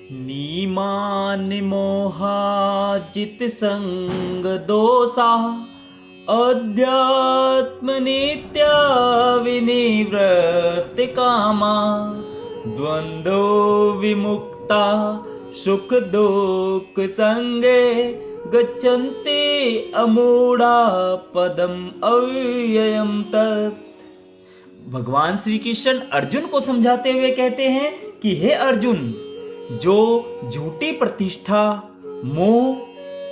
नीमान मोहाजित संग दोषा अध्यात्म नित्या विनिवृत्त कामा द्वंद्व विमुक्ता सुख दुख संगे गच्छन्ति अमूढ़ा पदम अव्ययम तत्। भगवान श्री कृष्ण अर्जुन को समझाते हुए कहते हैं कि हे अर्जुन, जो झूठी प्रतिष्ठा, मोह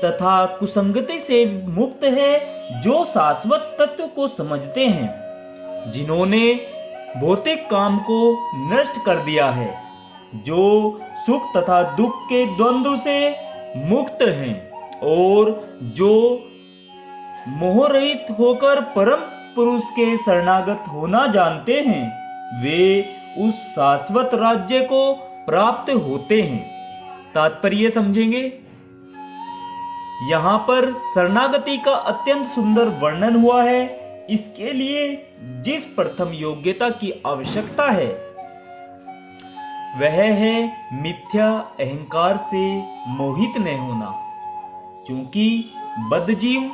तथा कुसंगति से मुक्त है, जो शाश्वत तत्व को समझते हैं, जिन्होंने भौतिक काम को नष्ट कर दिया है, जो सुख तथा दुख के द्वंद्व से मुक्त हैं और जो मोह रहित होकर परम पुरुष के शरणागत होना जानते हैं, वे उस शाश्वत राज्य को प्राप्त होते हैं। तात्पर्य समझेंगे। यहाँ पर शरणागति का अत्यंत सुंदर वर्णन हुआ है। इसके लिए जिस प्रथम योग्यता की आवश्यकता है वह है मिथ्या अहंकार से मोहित न होना, क्योंकि बद्धजीव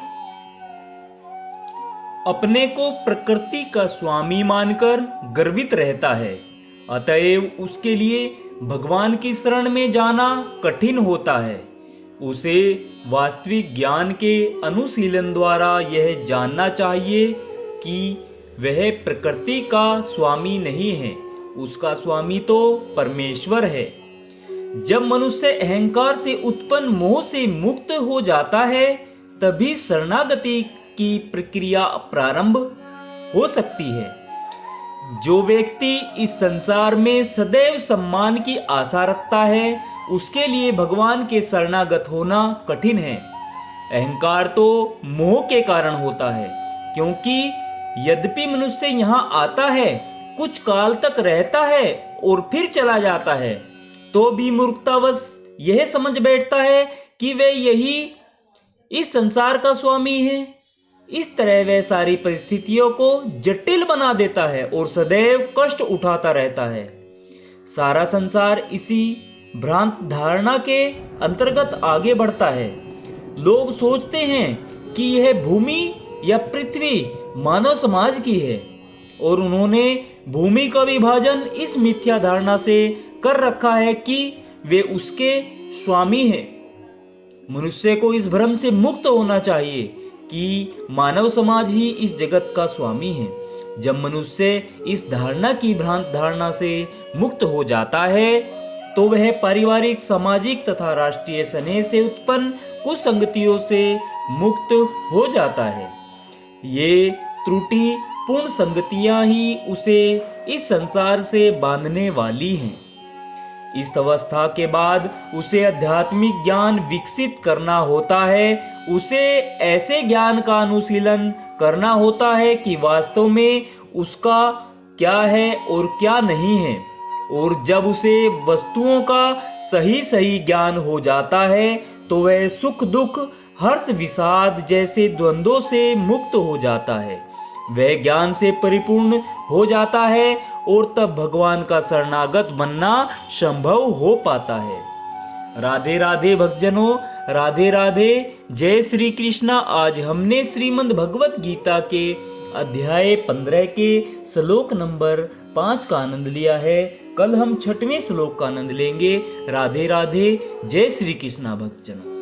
अपने को प्रकृति का स्वामी मानकर गर्वित रहता है, अतएव उसके लिए भगवान की शरण में जाना कठिन होता है। उसे वास्तविक ज्ञान के अनुशीलन द्वारा यह जानना चाहिए कि वह प्रकृति का स्वामी नहीं है, उसका स्वामी तो परमेश्वर है। जब मनुष्य अहंकार से उत्पन्न मोह से मुक्त हो जाता है, तभी शरणागति की प्रक्रिया प्रारंभ हो सकती है। जो व्यक्ति इस संसार में सदैव सम्मान की आशा रखता है, उसके लिए भगवान के शरणागत होना कठिन है। अहंकार तो मोह के कारण होता है, क्योंकि यद्यपि मनुष्य यहाँ आता है, कुछ काल तक रहता है और फिर चला जाता है, तो भी मूर्खतावश यह समझ बैठता है कि वह यही इस संसार का स्वामी है। इस तरह वह सारी परिस्थितियों को जटिल बना देता है और सदैव कष्ट उठाता रहता है। सारा संसार इसी भ्रांत धारणा के अंतर्गत आगे बढ़ता है। लोग सोचते हैं कि यह भूमि या पृथ्वी मानव समाज की है और उन्होंने भूमि का विभाजन इस मिथ्या धारणा से कर रखा है कि वे उसके स्वामी हैं। मनुष्य को इस भ्रम से मुक्त होना चाहिए कि मानव समाज ही इस जगत का स्वामी है। जब मनुष्य इस धारणा की भ्रांत धारणा से मुक्त हो जाता है, तो वह पारिवारिक, सामाजिक तथा राष्ट्रीय स्नेह से उत्पन्न कुसंगतियों से मुक्त हो जाता है। ये त्रुटि पूर्ण संगतियां ही उसे इस संसार से बांधने वाली हैं। इस अवस्था के बाद उसे आध्यात्मिक ज्ञान विकसित करना होता है। उसे ऐसे ज्ञान का अनुशीलन करना होता है कि वास्तव में उसका क्या है और क्या नहीं है। और जब उसे वस्तुओं का सही ज्ञान हो जाता है, तो वह सुख दुख, हर्ष विषाद जैसे द्वंद्वों से मुक्त हो जाता है। वह ज्ञान से परिपूर्ण हो जाता है और तब भगवान का शरणागत बनना संभव हो पाता है। राधे राधे भक्तजनों, राधे राधे। जय श्री कृष्णा। आज हमने श्रीमद् भगवत गीता के अध्याय 15 के श्लोक नंबर 5 का आनंद लिया है। कल हम 6वें श्लोक का आनंद लेंगे। राधे राधे। जय श्री कृष्णा भक्तजनों।